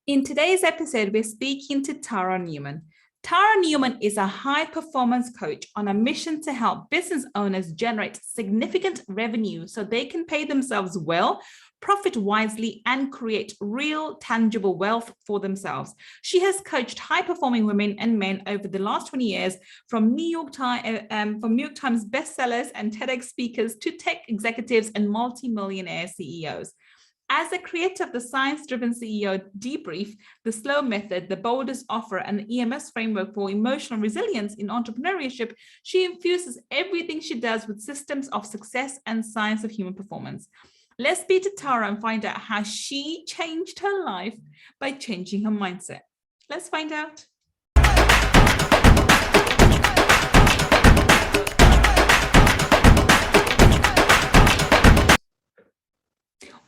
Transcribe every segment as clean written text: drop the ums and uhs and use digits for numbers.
In today's episode, we're speaking to Tara Newman. Tara Newman is a high-performance coach on a mission to help business owners generate significant revenue so they can pay themselves well, profit wisely, and create real, tangible wealth for themselves. She has coached high-performing women and men over the last 20 years, from New York Times bestsellers and TEDx speakers to tech executives and multi-millionaire CEOs. As a creator of the science-driven CEO Debrief, the slow method, the boldest offer, and the EMS framework for emotional resilience in entrepreneurship, she infuses everything she does with systems of success and science of human performance. Let's speak to Tara and find out how she changed her life by changing her mindset. Let's find out.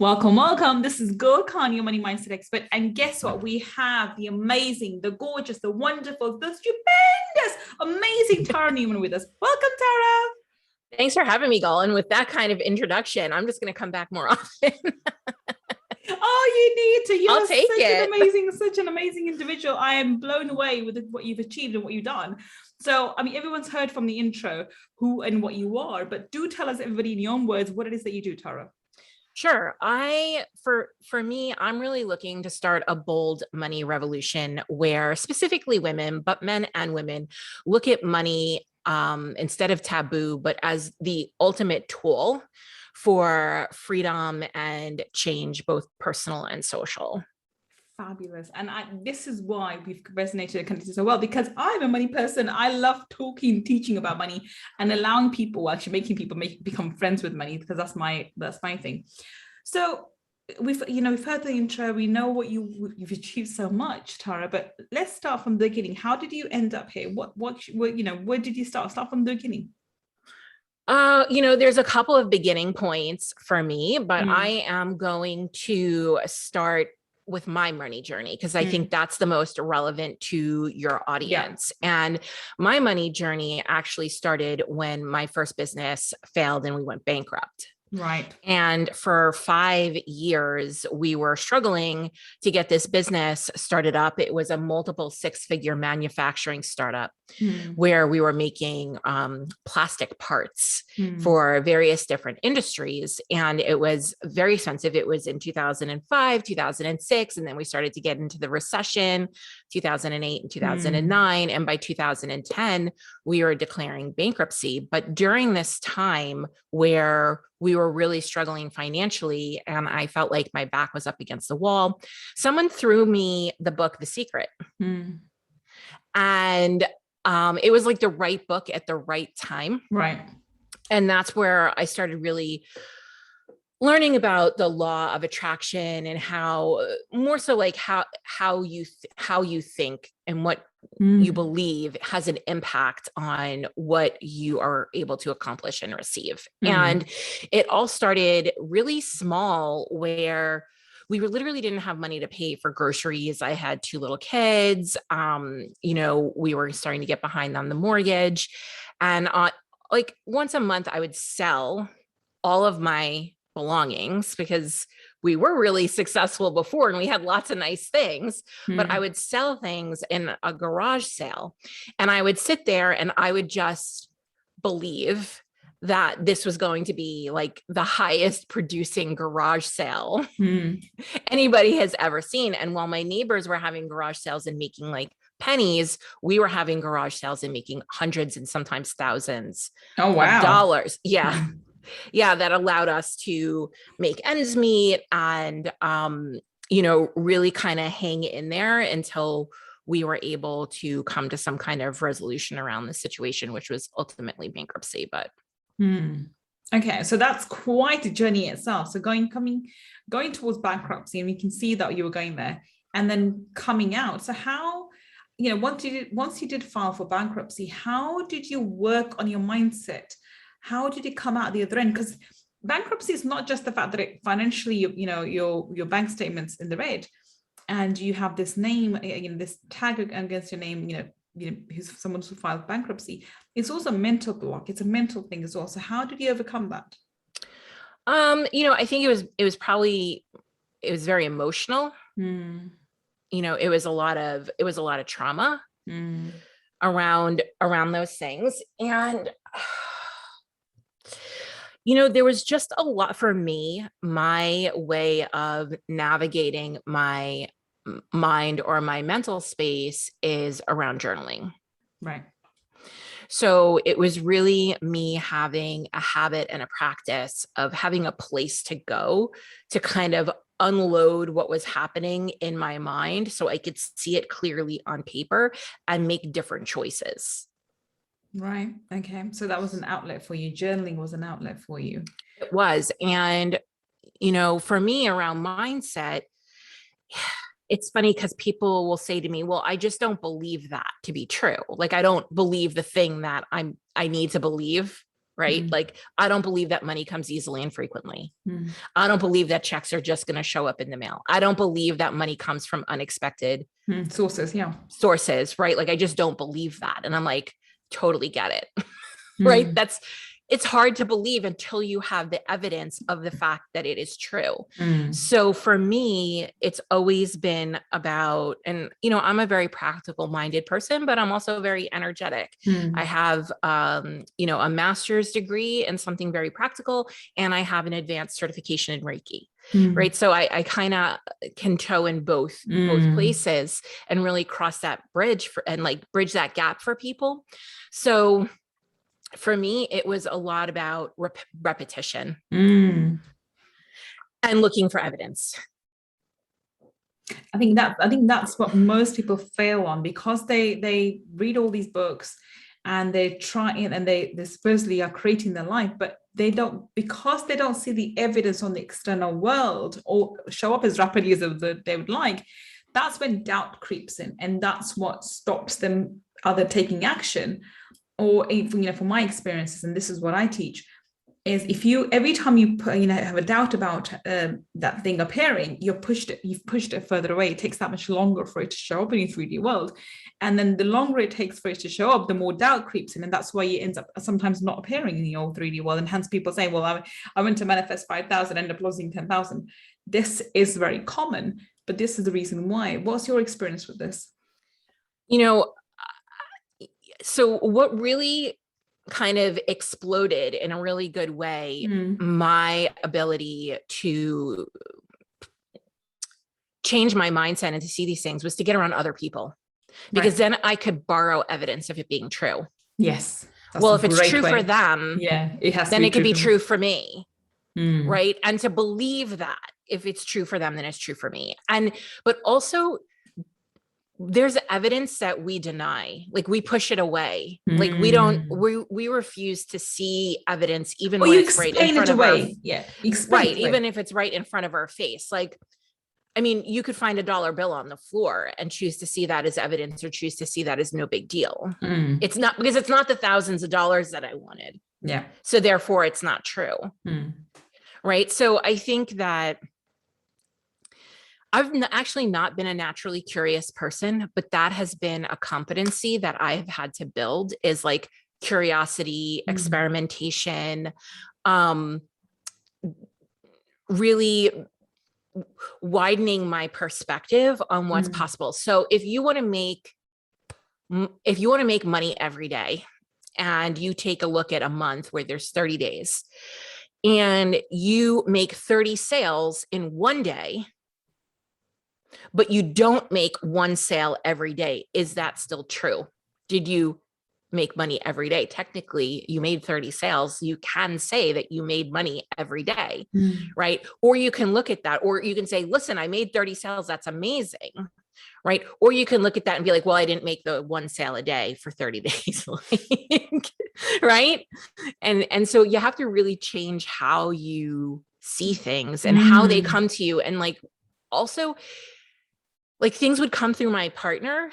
Welcome. This is Gull, your money mindset expert. And guess what? We have the amazing, the gorgeous, the wonderful, the stupendous, amazing Tara Newman with us. Welcome, Tara. Thanks for having me, Gull. And with that kind of introduction, I'm just going to come back more often. Oh, you need to. I'll take it. Such an amazing individual. I am blown away with what you've achieved and what you've done. So, I mean, everyone's heard from the intro who and what you are, but do tell us, everybody, in your own words, what it is that you do, Tara. Sure. For me, I'm really looking to start a bold money revolution where specifically women, but men and women, look at money instead of taboo, but as the ultimate tool for freedom and change, both personal and social. Fabulous. And this is why we've resonated so well, because I'm a money person. I love talking, teaching about money and allowing people, actually making people become friends with money, because that's my thing. So we've heard the intro, we know what you've achieved so much, Tara, but let's start from the beginning. How did you end up here? Where did you start from the beginning? There's a couple of beginning points for me, but I am going to start with my money journey, because I think that's the most relevant to your audience. Yeah. And my money journey actually started when my first business failed and we went bankrupt. Right. And for 5 years, we were struggling to get this business started up. It was a multiple 6-figure manufacturing startup where we were making plastic parts for various different industries. And it was very expensive. It was in 2005, 2006. And then we started to get into the recession, 2008 and 2009. And by 2010, we were declaring bankruptcy. But during this time where we were really struggling financially, and I felt like my back was up against the wall, someone threw me the book, The Secret. And it was like the right book at the right time. Right. And that's where I started really learning about the law of attraction and how more so like how you think and what you believe has an impact on what you are able to accomplish and receive. And it all started really small, where we literally didn't have money to pay for groceries. I had 2 little kids. We were starting to get behind on the mortgage. And like once a month, I would sell all of my belongings, because we were really successful before and we had lots of nice things, but I would sell things in a garage sale, and I would sit there and I would just believe that this was going to be like the highest producing garage sale anybody has ever seen. And while my neighbors were having garage sales and making like pennies, we were having garage sales and making hundreds and sometimes thousands of dollars. Yeah. Yeah, that allowed us to make ends meet and, really kind of hang in there until we were able to come to some kind of resolution around the situation, which was ultimately bankruptcy. But okay, so that's quite a journey itself. So going towards bankruptcy, and we can see that you were going there, and then coming out. So how, once you did file for bankruptcy, how did you work on your mindset? How did it come out the other end? Because bankruptcy is not just the fact that it financially, your bank statement's in the red, and you have this name, this tag against your name, who's someone who filed bankruptcy. It's also a mental block. It's a mental thing as well. So how did you overcome that? I think it was very emotional. it was a lot of trauma Mm. around those things. And there was just a lot for me. My way of navigating my mind or my mental space is around journaling. Right. So it was really me having a habit and a practice of having a place to go to kind of unload what was happening in my mind so I could see it clearly on paper and make different choices. Right. Okay. So that was an outlet for you. Journaling was an outlet for you. It was. And, for me around mindset, it's funny because people will say to me, well, I just don't believe that to be true. Like, I don't believe the thing that I need to believe, right? Mm. Like, I don't believe that money comes easily and frequently. Mm. I don't believe that checks are just going to show up in the mail. I don't believe that money comes from unexpected sources. Yeah. sources, right? Like, I just don't believe that. And I'm like, totally get it. Mm. Right? It's hard to believe until you have the evidence of the fact that it is true. Mm. So for me, it's always been about, and, I'm a very practical minded person, but I'm also very energetic. Mm. I have, a master's degree in something very practical, and I have an advanced certification in Reiki. Right. So I kind of can toe in both places and really cross that bridge and like bridge that gap for people. So for me, it was a lot about repetition and looking for evidence. I think that's what most people fail on, because they read all these books and they try and they supposedly are creating their life, but they don't, because they don't see the evidence on the external world or show up as rapidly as they would like. That's when doubt creeps in, and that's what stops them either taking action, or even, from my experiences, and this is what I teach, is if you, every time you have a doubt about that thing appearing, you've pushed it further away. It takes that much longer for it to show up in your 3D world. And then the longer it takes for it to show up, the more doubt creeps in. And that's why it ends up sometimes not appearing in your 3D world. And hence people say, well, I went to manifest 5,000, end up losing 10,000. This is very common, but this is the reason why. What's your experience with this? So what really kind of exploded in a really good way, my ability to change my mindset and to see these things was to get around other people, because then I could borrow evidence of it being true. Yes. Well, if it's true for them, then it could be true for me. Right. And to believe that if it's true for them, then it's true for me. But also, there's evidence that we deny, like we push it away. Like we refuse to see evidence, even when it's right in front of our right. Even if it's right in front of our face. Like, I mean, you could find a dollar bill on the floor and choose to see that as evidence, or choose to see that as no big deal. It's not, because it's not the thousands of dollars that I wanted. Yeah. So therefore it's not true. Right. So I think that I've actually not been a naturally curious person, but that has been a competency that I've had to build, is like curiosity, experimentation, really widening my perspective on what's possible. So if you want to make money every day, and you take a look at a month where there's 30 days and you make 30 sales in one day, but you don't make one sale every day, is that still true? Did you make money every day? Technically, you made 30 sales. You can say that you made money every day, right? Or you can look at that, or you can say, listen, I made 30 sales. That's amazing, right? Or you can look at that and be like, well, I didn't make the one sale a day for 30 days, right? And so you have to really change how you see things and how they come to you. And like, also, like, things would come through my partner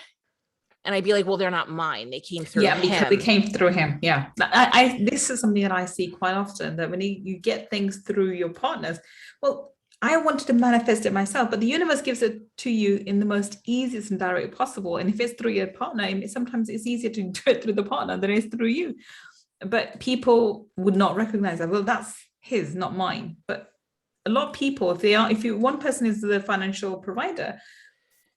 and I'd be like, well, they're not mine. They came through him. Because they came through him. Yeah. This is something that I see quite often, that when you get things through your partners, well, I wanted to manifest it myself, but the universe gives it to you in the most easiest and direct way possible. And if it's through your partner, sometimes it's easier to do it through the partner than it's through you. But people would not recognize that. Well, that's his, not mine. But a lot of people, if one person is the financial provider,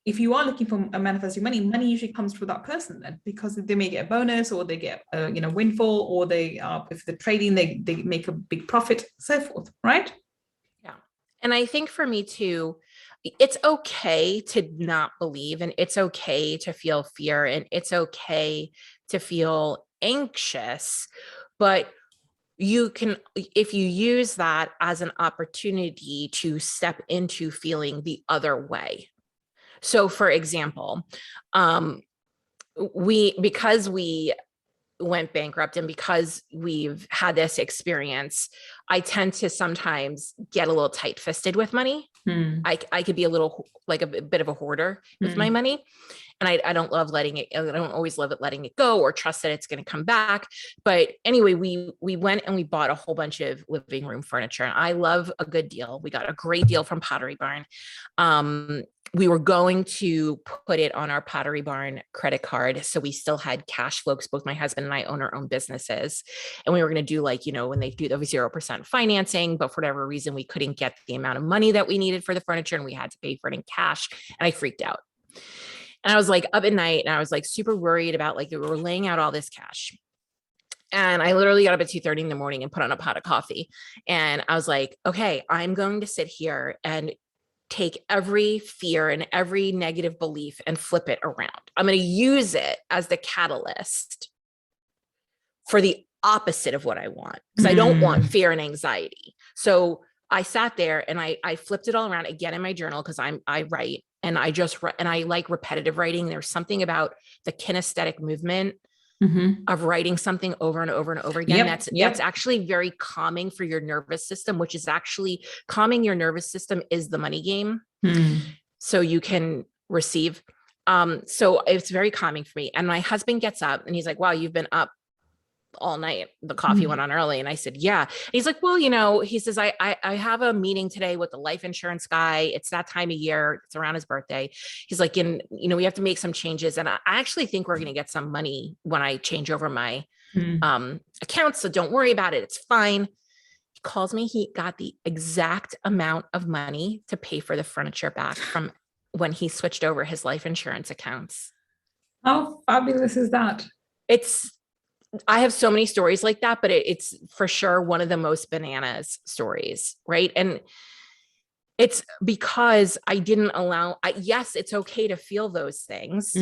if you are looking for manifesting money, money usually comes through that person then, because they may get a bonus, or they get a windfall, or they if they're trading, they make a big profit, so forth, right? Yeah. And I think for me too, it's okay to not believe, and it's okay to feel fear, and it's okay to feel anxious, but you can, if you use that as an opportunity to step into feeling the other way. So for example, because we went bankrupt and because we've had this experience, I tend to sometimes get a little tight-fisted with money. I could be a little like a bit of a hoarder with my money. And I don't love letting it, I don't always love it letting it go or trust that it's going to come back. But anyway, we went and we bought a whole bunch of living room furniture. And I love a good deal. We got a great deal from Pottery Barn. We were going to put it on our Pottery Barn credit card. So we still had cash flow, because both my husband and I own our own businesses. And we were going to do like, when they do the 0% financing, but for whatever reason, we couldn't get the amount of money that we needed for the furniture, and we had to pay for it in cash. And I freaked out. And I was like up at night, and I was like super worried about like, we were laying out all this cash. And I literally got up at 2:30 in the morning and put on a pot of coffee. And I was like, okay, I'm going to sit here and take every fear and every negative belief and flip it around. I'm going to use it as the catalyst for the opposite of what I want, because I don't want fear and anxiety. So I sat there and I flipped it all around again in my journal, because I write, and I like repetitive writing. There's something about the kinesthetic movement of writing something over and over and over again. That's actually very calming for your nervous system, which is actually calming your nervous system is the money game. So you can receive. So it's very calming for me. And my husband gets up and he's like, wow, you've been up all night. The coffee went on early. And I said, yeah. And he's like, well, he says, I have a meeting today with the life insurance guy. It's that time of year. It's around his birthday. He's like, we have to make some changes. And I actually think we're going to get some money when I change over my accounts. So don't worry about it. It's fine. He calls me. He got the exact amount of money to pay for the furniture back from when he switched over his life insurance accounts. How fabulous is that? I have so many stories like that, but it's for sure one of the most bananas stories, right? And it's because I didn't yes, it's okay to feel those things,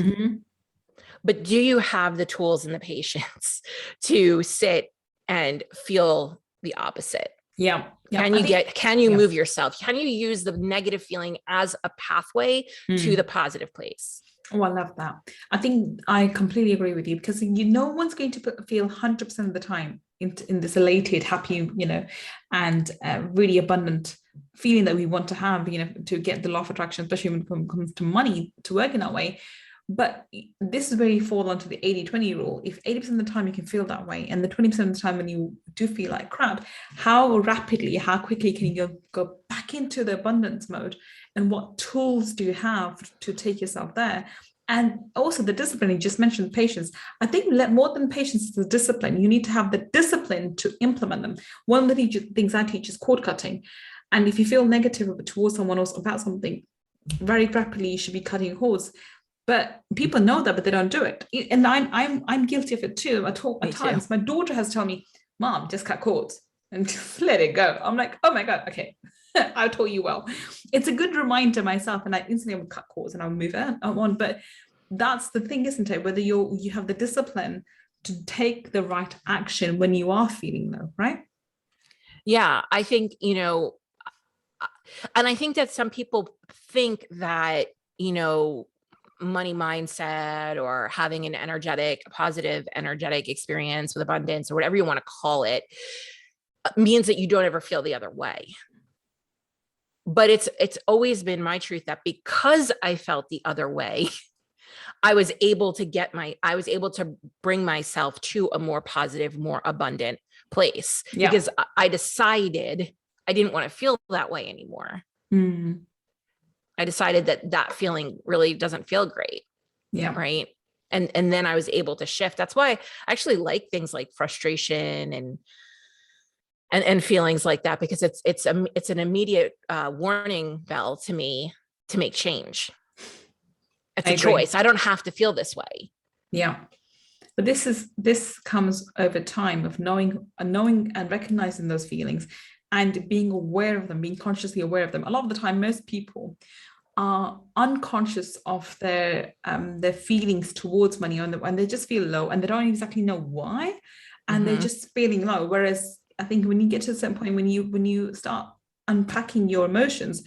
but do you have the tools and the patience to sit and feel the opposite? Yeah. Can you move yourself? Can you use the negative feeling as a pathway to the positive place? Oh, I love that. I think I completely agree with you, because no one's going to feel 100% of the time in this elated, happy, and really abundant feeling that we want to have, to get the law of attraction, especially when it comes to money, to work in that way. But this is where you fall onto the 80-20 rule. If 80% of the time you can feel that way, and the 20% of the time when you do feel like crap, how quickly can you go back into the abundance mode? And what tools do you have to take yourself there? And also the discipline, you just mentioned patience. I think more than patience is the discipline. You need to have the discipline to implement them. One of the things I teach is cord cutting. And if you feel negative towards someone else about something, very rapidly you should be cutting cords. But people know that, but they don't do it. And I'm guilty of it too. At times, my daughter has told me, Mom, just cut cords and just let it go. I'm like, oh my God, okay. I taught you well. It's a good reminder myself, and I instantly will cut cords and I'll move on. But that's the thing, isn't it? Whether you have the discipline to take the right action when you are feeling low, right? Yeah, I think, and I think that some people think that, money mindset or having an positive energetic experience with abundance, or whatever you want to call it, means that you don't ever feel the other way. But it's always been my truth that because I felt the other way, I was able to bring myself to a more positive, more abundant place, because I decided I didn't want to feel that way anymore. I decided that feeling really doesn't feel great. Yeah. Right. And then I was able to shift. That's why I actually like things like frustration and feelings like that, because it's an immediate warning bell to me to make change. It's I a agree. choice. I don't have to feel this way. Yeah. But this comes over time of knowing and recognizing those feelings and being aware of them, being consciously aware of them. A lot of the time, most people are unconscious of their feelings towards money, and they just feel low and they don't exactly know why, and they're just feeling low. Whereas I think when you get to a certain point, when you start unpacking your emotions,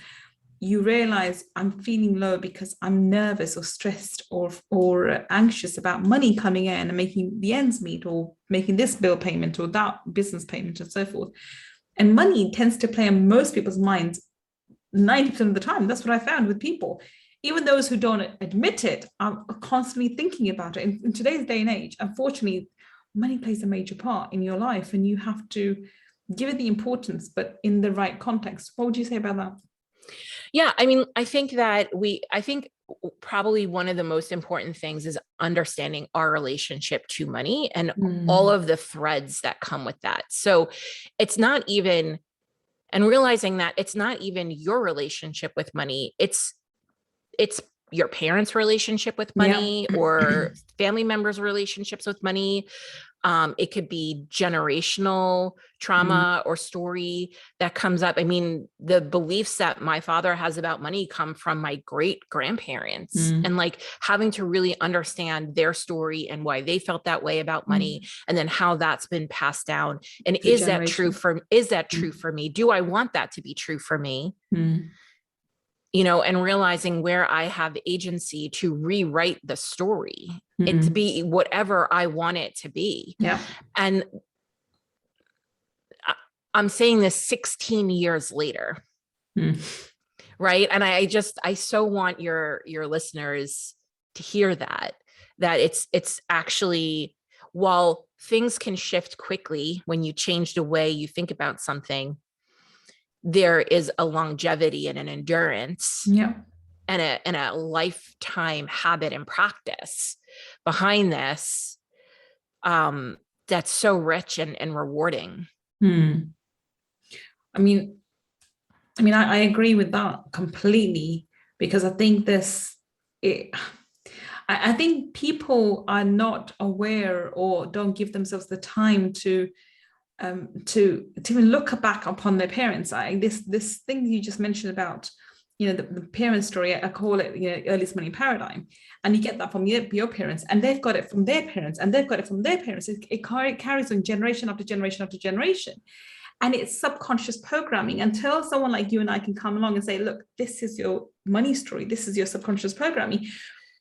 you realize I'm feeling low because I'm nervous or stressed or anxious about money coming in and making the ends meet, or making this bill payment or that business payment and so forth. And money tends to play on most people's minds 90% of the time. That's what I found with people. Even those who don't admit it are constantly thinking about it. In today's day and age, unfortunately, money plays a major part in your life, and you have to give it the importance, but in the right context. What would you say about that? Yeah, I mean, I think probably one of the most important things is understanding our relationship to money and all of the threads that come with that. So it's not even, and realizing that it's not even your relationship with money, it's your parents' relationship with money, or family members' relationships with money. It could be generational trauma or story that comes up. I mean, the beliefs that my father has about money come from my great grandparents, and like having to really understand their story and why they felt that way about money, and then how that's been passed down. And is that true for me? Do I want that to be true for me? You know, and realizing where I have agency to rewrite the story and to be whatever I want it to be. Yeah. And I'm saying this 16 years later. Right. And I so want your listeners to hear that it's actually, while things can shift quickly when you change the way you think about something, there is a longevity and an endurance and a lifetime habit and practice behind this that's so rich and rewarding. I mean, I agree with that completely, because I think I think people are not aware or don't give themselves the time to even look back upon their parents. This thing you just mentioned about, the parent story, I call it, earliest money paradigm, and you get that from your parents, and they've got it from their parents, and they've got it from their parents. It carries on generation after generation after generation, and it's subconscious programming until someone like you and I can come along and say, look, this is your money story, this is your subconscious programming.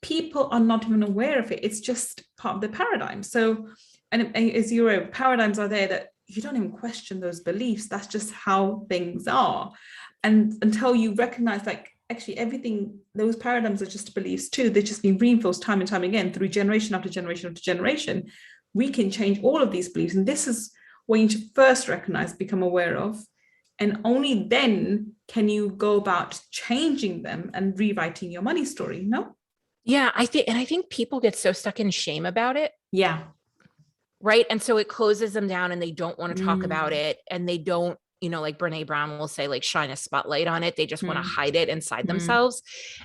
People are not even aware of it. It's just part of the paradigm. So, and as you're aware, paradigms are there that you don't even question those beliefs. That's just how things are. And until you recognize, like, actually everything, those paradigms are just beliefs too. They've just been reinforced time and time again through generation after generation after generation. We can change all of these beliefs. And this is what you should first recognize, become aware of. And only then can you go about changing them and rewriting your money story. No? Yeah, I think people get so stuck in shame about it. Yeah. Right. And so it closes them down and they don't want to talk about it. And they don't, like Brene Brown will say, like, shine a spotlight on it. They just want to hide it inside themselves.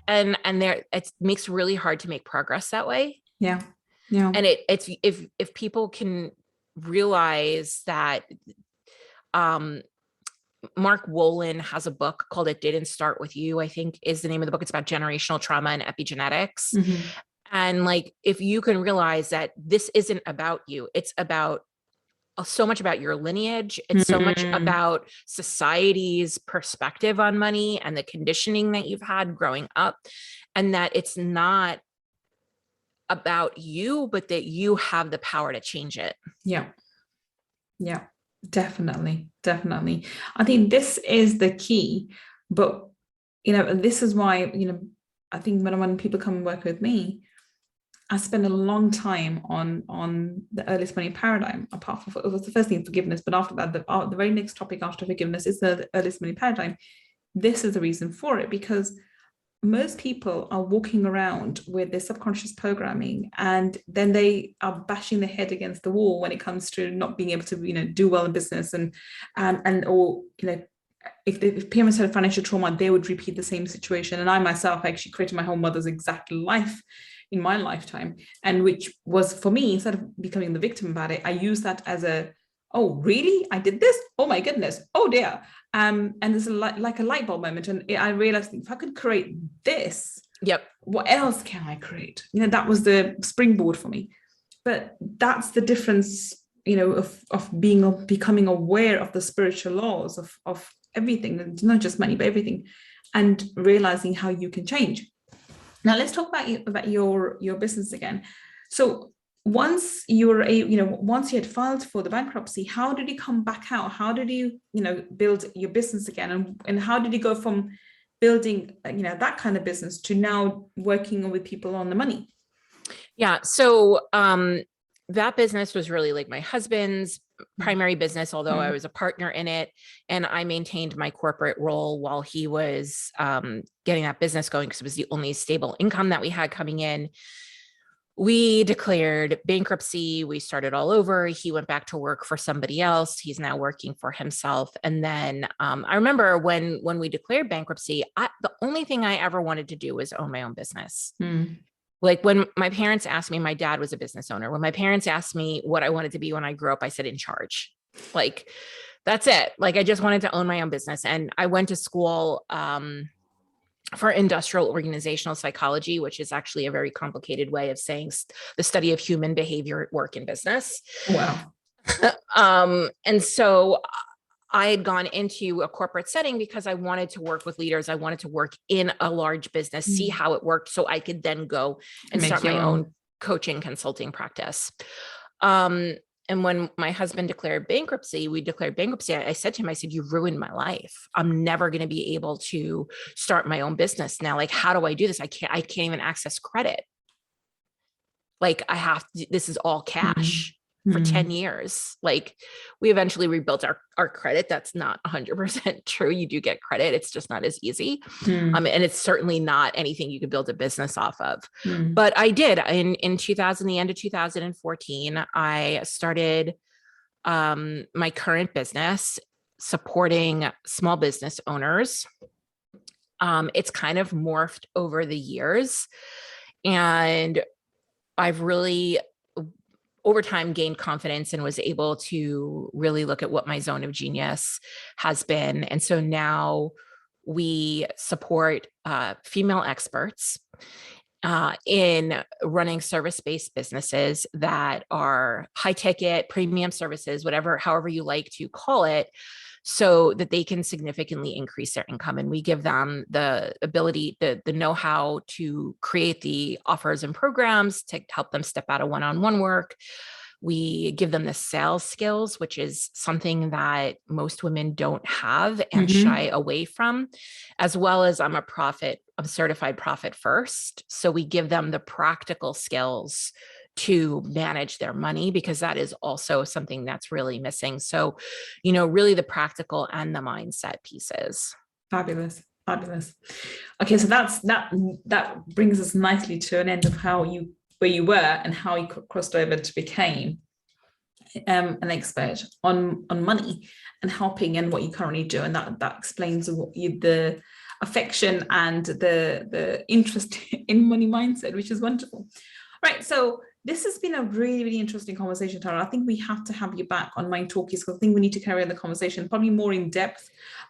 And it makes it really hard to make progress that way. Yeah. Yeah. And it's, if people can realize that, Mark Wolin has a book called It Didn't Start With You, I think is the name of the book. It's about generational trauma and epigenetics. And like, if you can realize that this isn't about you, it's about so much about your lineage. It's so much about society's perspective on money and the conditioning that you've had growing up, and that it's not about you, but that you have the power to change it. Yeah. Yeah, definitely. Definitely. I think this is the key, but, this is why, I think when people come and work with me, I spend a long time on the earliest money paradigm. Apart from, it was the first thing, forgiveness, but after that, the very next topic after forgiveness is the earliest money paradigm. This is the reason for it, because most people are walking around with their subconscious programming, and then they are bashing their head against the wall when it comes to not being able to, do well in business and or if parents had a financial trauma, they would repeat the same situation. And I myself actually created my whole mother's exact life in my lifetime, and which was for me, instead of becoming the victim about it, I used that as a, oh really, I did this, oh my goodness, oh dear. And there's like a light bulb moment, and I realized if I could create this, yep, what else can I create? That was the springboard for me. But that's the difference, of becoming aware of the spiritual laws of everything, not just money, but everything, and realizing how you can change. Now let's talk about your business again. So once you were once you had filed for the bankruptcy, how did you come back out? How did you build your business again, and how did you go from building that kind of business to now working with people on the money? Yeah. So that business was really like my husband's primary business, although I was a partner in it, and I maintained my corporate role while he was getting that business going, because it was the only stable income that we had coming in. We declared bankruptcy. We started all over. He went back to work for somebody else. He's now working for himself. And then I remember when we declared bankruptcy, the only thing I ever wanted to do was own my own business. Like when my parents asked me, my dad was a business owner. When my parents asked me what I wanted to be when I grew up, I said in charge. Like, that's it. Like, I just wanted to own my own business. And I went to school for industrial organizational psychology, which is actually a very complicated way of saying the study of human behavior at work and business. Wow. And so I had gone into a corporate setting because I wanted to work with leaders. I wanted to work in a large business, see how it worked, so I could then go and start my own coaching consulting practice. And when my husband declared bankruptcy, I said to him, I said, "You've ruined my life. I'm never going to be able to start my own business now. Like, how do I do this? I can't even access credit. Like, this is all cash." For 10 years. Like, we eventually rebuilt our credit. That's not 100% true. You do get credit. It's just not as easy. And it's certainly not anything you could build a business off of. But I did. In 2000, the end of 2014, I started my current business supporting small business owners. It's kind of morphed over the years. And I've really over time gained confidence and was able to really look at what my zone of genius has been. And so now we support female experts in running service-based businesses that are high ticket, premium services, however you like to call it, so that they can significantly increase their income. And we give them the ability, the know-how to create the offers and programs to help them step out of one-on-one work. We give them the sales skills, which is something that most women don't have and shy away from, as well as I'm certified profit first. So we give them the practical skills to manage their money, because that is also something that's really missing. So, really the practical and the mindset pieces. Fabulous. Okay, so that brings us nicely to an end of where you were and how you crossed over to became an expert on money and helping, and what you currently do, and that explains the affection and the interest in money mindset, which is wonderful. Right, so this has been a really, really interesting conversation, Tara. I think we have to have you back on Mind Talkies, because I think we need to carry on the conversation, probably more in depth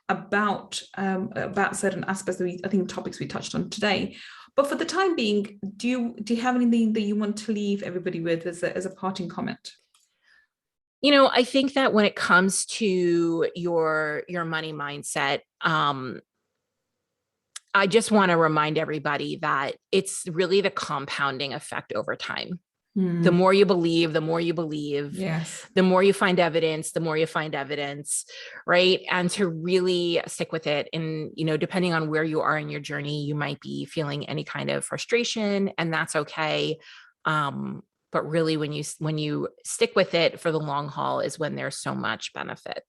about certain aspects topics we touched on today. But for the time being, do you have anything that you want to leave everybody with as a parting comment? I think that when it comes to your money mindset, I just want to remind everybody that it's really the compounding effect over time. The more you believe, yes, the more you find evidence, right? And to really stick with it. And, depending on where you are in your journey, you might be feeling any kind of frustration, and that's okay. But really when you stick with it for the long haul is when there's so much benefit.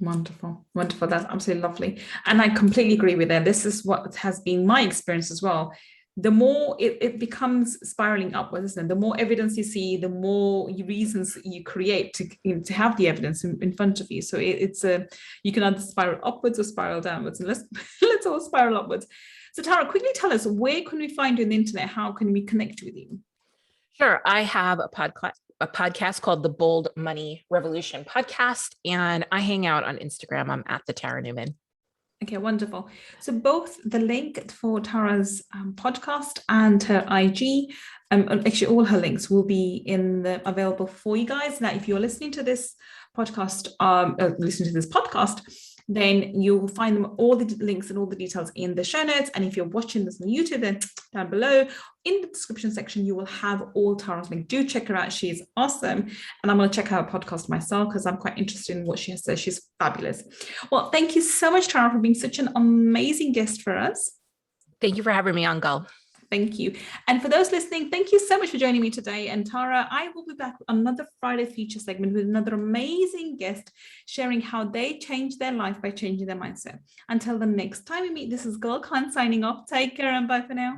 Wonderful. That's absolutely lovely. And I completely agree with that. This is what has been my experience as well. the more it becomes spiraling upwards, isn't it? The more evidence you see, the more reasons you create to have the evidence in front of you. So it's you can either spiral upwards or spiral downwards, and let's all spiral upwards. So Tara, quickly tell us, where can we find you on the internet? How can we connect with you? Sure. I have a podcast called the Bold Money Revolution podcast, and I hang out on Instagram. I'm at the Tara Newman. Okay, wonderful. So both the link for Tara's podcast and her IG, actually all her links will be available for you guys. Now, if you're listening to this podcast, then you'll find them, all the links and all the details in the show notes. And if you're watching this on YouTube, then down below in the description section, you will have all Tara's links. Do check her out. She's awesome. And I'm going to check out her podcast myself because I'm quite interested in what she has to say. She's fabulous. Well, thank you so much, Tara, for being such an amazing guest for us. Thank you for having me on, Gull. Thank you. And for those listening, thank you so much for joining me today. And Tara, I will be back on another Friday feature segment with another amazing guest sharing how they changed their life by changing their mindset. Until the next time we meet, this is Gull Khan signing off. Take care and bye for now.